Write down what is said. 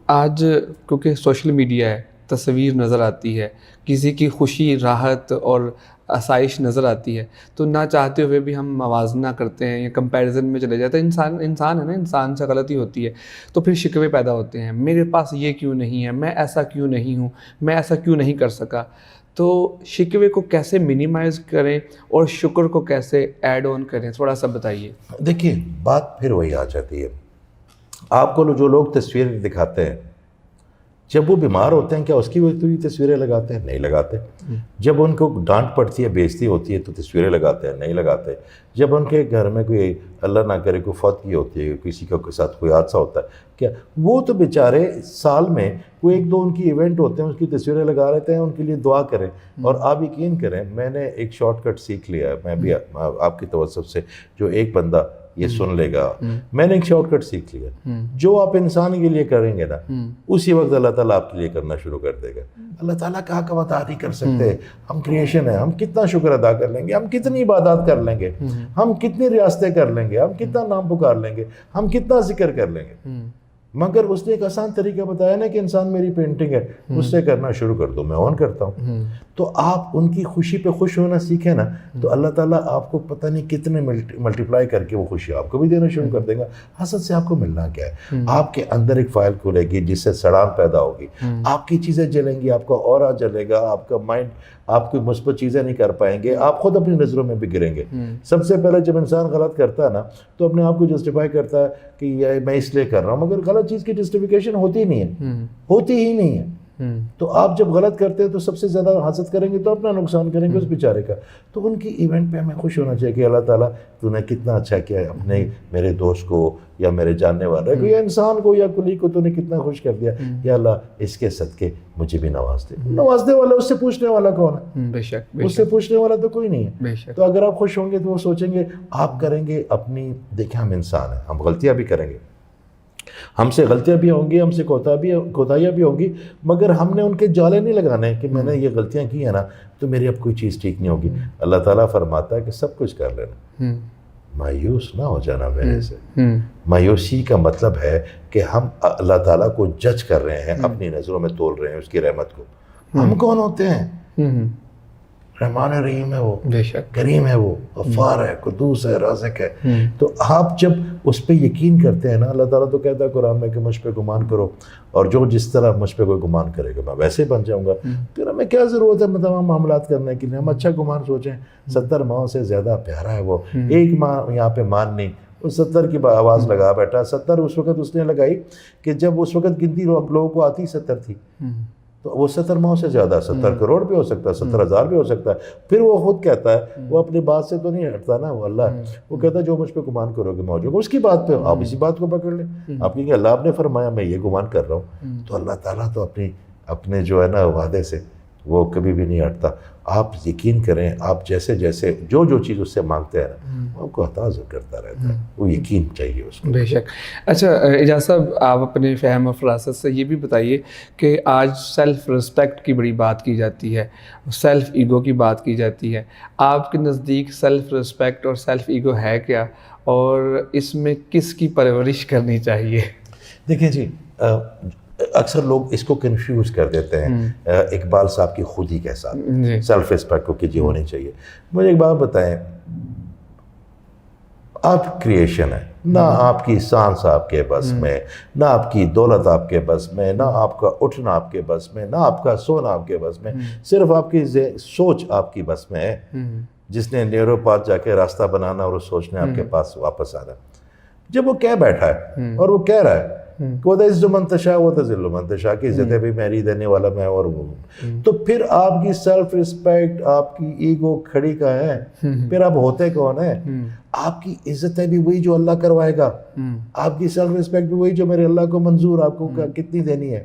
آج کیونکہ social media ہے، تصویر نظر آتی ہے، کسی کی خوشی، راحت اور آسائش نظر آتی ہے، تو نہ چاہتے ہوئے بھی ہم موازنہ کرتے ہیں یا کمپیریزن میں چلے جاتے ہیں. انسان ہے نا، انسان سے غلطی ہوتی ہے تو پھر شکوے پیدا ہوتے ہیں، میرے پاس یہ کیوں نہیں ہے، میں ایسا کیوں نہیں ہوں، میں ایسا کیوں نہیں کر سکا. تو شکوے کو کیسے منیمائز کریں اور شکر کو کیسے ایڈ آن کریں، تھوڑا سا بتائیے. دیکھیے بات پھر وہی آ جاتی ہے. آپ کو جو لوگ تصویر دکھاتے ہیں، جب وہ بیمار ہوتے ہیں کیا اس کی وقت تصویریں لگاتے ہیں؟ نہیں لگاتے. جب ان کو ڈانٹ پڑتی ہے، بےعزتی ہوتی ہے تو تصویریں لگاتے ہیں؟ نہیں لگاتے. جب ان کے گھر میں کوئی اللہ نہ کرے کوئی فوتگی ہوتی ہے، کسی کے ساتھ کوئی حادثہ ہوتا ہے، کیا وہ تو بیچارے سال میں کوئی ایک دو ان کی ایونٹ ہوتے ہیں، اس کی تصویریں لگا لیتے ہیں، ان کے لیے دعا کریں. اور آپ یقین کریں، میں نے ایک شارٹ کٹ سیکھ لیا ہے، میں بھی آپ کی توسط سے، جو ایک بندہ یہ سن لے گا، میں نے ایک شارٹ کٹ سیکھ لیا. جو آپ انسان کے لیے کریں گے نا، اسی وقت اللہ تعالیٰ آپ کے لیے کرنا شروع کر دے گا. اللہ تعالیٰ کا حق ادا نہیں کر سکتے. ہم کریشن ہیں، ہم کتنا شکر ادا کر لیں گے، ہم کتنی عبادات کر لیں گے، ہم کتنی ریاستیں کر لیں گے، ہم کتنا نام پکار لیں گے، ہم کتنا ذکر کر لیں گے. مگر اس نے ایک آسان طریقہ بتایا نا کہ انسان میری پینٹنگ ہے، اس سے کرنا شروع کر دو، میں آن کرتا ہوں. تو آپ ان کی خوشی پہ خوش ہونا سیکھیں نا، تو اللہ تعالیٰ آپ کو پتہ نہیں کتنے ملٹیپلائی کر کے وہ خوشی آپ کو بھی دینا شروع کر دے گا. حسد سے آپ کو ملنا کیا ہے؟ آپ کے اندر ایک فائل کھلے گی جس سے سڑان پیدا ہوگی، آپ کی چیزیں جلیں گی، آپ کا اورا جلے گا، آپ کا مائنڈ، آپ کوئی مثبت چیزیں نہیں کر پائیں گے، آپ خود اپنی نظروں میں بھی گریں گے. سب سے پہلے جب انسان غلط کرتا ہے نا تو اپنے آپ کو جسٹیفائی کرتا ہے کہ یہ میں اس لیے کر رہا ہوں، مگر غلط چیز کی جسٹیفیکیشن ہوتی نہیں ہے، ہوتی ہی نہیں ہے. تو آپ جب غلط کرتے ہیں تو سب سے زیادہ حسد کریں گے تو اپنا نقصان کریں گے اس بیچارے کا. تو ان کی ایونٹ پہ ہمیں خوش ہونا چاہیے کہ اللہ تعالیٰ تو نے کتنا اچھا کیا ہے، اپنے میرے دوست کو یا میرے جاننے والے کو یا انسان کو یا کلی کو تو نے کتنا خوش کر دیا. یا اللہ اس کے صدقے مجھے بھی نواز دے. نوازنے والا اس سے پوچھنے والا کون ہے؟ بے شک، اس سے پوچھنے والا تو کوئی نہیں ہے. بے شک. تو اگر آپ خوش ہوں گے تو وہ سوچیں گے آپ کریں گے اپنی. دیکھیں ہم انسان ہیں، ہم غلطیاں بھی کریں گے، ہم سے غلطیاں بھی ہوں گی، ہم سے کوتاہیاں بھی ہوں گی، مگر ہم نے ان کے جالے نہیں لگانے کہ میں نے یہ غلطیاں کی ہیں نا تو میری اب کوئی چیز ٹھیک نہیں ہوگی. اللہ تعالیٰ فرماتا ہے کہ سب کچھ کر لینا، مایوس نہ ہو جانا میرے سے. مایوسی کا مطلب ہے کہ ہم اللہ تعالیٰ کو جج کر رہے ہیں، اپنی نظروں میں تول رہے ہیں اس کی رحمت کو. ہم کون ہوتے ہیں؟ رحمان رحیم ہے وہ، بے شک، کریم ہے وہ، غفار ہے، قدوس ہے، رازق ہے. تو آپ جب اس پہ یقین کرتے ہیں نا، اللہ تعالیٰ تو کہتا ہے قرآن میں کہ مجھ پہ گمان کرو، اور جو جس طرح مجھ پہ کوئی گمان کرے گا میں ویسے بن جاؤں گا. پھر ہمیں کیا ضرورت ہے تمام معاملات کرنے کے لیے؟ ہم اچھا گمان سوچیں. 70 ماہوں سے زیادہ پیارا ہے وہ. ایک ماں یہاں پہ مان نہیں، وہ 70 کی آواز لگا بیٹھا. 70 اس وقت اس نے لگائی کہ جب اس وقت گنتی لوگوں کو آتی 70 تھی، تو وہ 70 ماہوں سے زیادہ، 70 کروڑ بھی ہو سکتا ہے، 70,000 بھی ہو سکتا ہے. پھر وہ خود کہتا ہے، وہ اپنی بات سے تو نہیں ہٹتا نا، وہ اللہ، وہ کہتا ہے جو مجھ پہ گمان کرو گے میں ہو جاؤں گا. اس کی بات پہ آپ اسی بات کو پکڑ لیں. آپ کہیں گے اللہ نے فرمایا میں یہ گمان کر رہا ہوں. تو اللہ تعالیٰ تو اپنے جو ہے نا وعدے سے وہ کبھی بھی نہیں ہٹتا. آپ یقین کریں، آپ جیسے جیسے جو چیز اس سے مانگتے ہیں نا وہ آپ کو عطا کرتا رہتا ہے. وہ یقین چاہیے اس کو. بے شک. اچھا اعجاز صاحب، آپ اپنے فہم و فراست سے یہ بھی بتائیے کہ آج سیلف رسپیکٹ کی بڑی بات کی جاتی ہے، سیلف ایگو کی بات کی جاتی ہے. آپ کے نزدیک سیلف رسپیکٹ اور سیلف ایگو ہے کیا، اور اس میں کس کی پرورش کرنی چاہیے؟ دیکھیں جی، اکثر لوگ اس کو کنفیوز کر دیتے ہیں اقبال صاحب کی خودی کے ساتھ. سیلف رسپیکٹ کو کہ جی ہونی چاہیے. مجھے ایک بات بتائیں، آپ کریشن ہے، نہ آپ کی سانس آپ کے بس میں، نہ آپ کی دولت آپ کے بس میں، نہ آپ کا اٹھنا آپ کے بس میں، نہ آپ کا سونا آپ کے بس میں. صرف آپ کی سوچ آپ کی بس میں ہے. جس نے نیرو پاس جا کے راستہ بنانا اور اس سوچ نے آپ کے پاس واپس آنا. جب وہ کہہ بیٹھا ہے اور وہ کہہ رہا ہے کہ وہ تعز من تشاء و تذل من تشاء، کی عزتیں بھی میری دینے والا میں اور وہ، تو پھر آپ کی سیلف رسپیکٹ، آپ کی ایگو کھڑی کا ہے. پھر آپ ہوتے کون ہیں؟ آپ کی عزتیں بھی وہی جو اللہ کروائے گا، آپ کی سیلف رسپیکٹ بھی وہی جو میرے اللہ کو منظور آپ کو کتنی دینی ہے.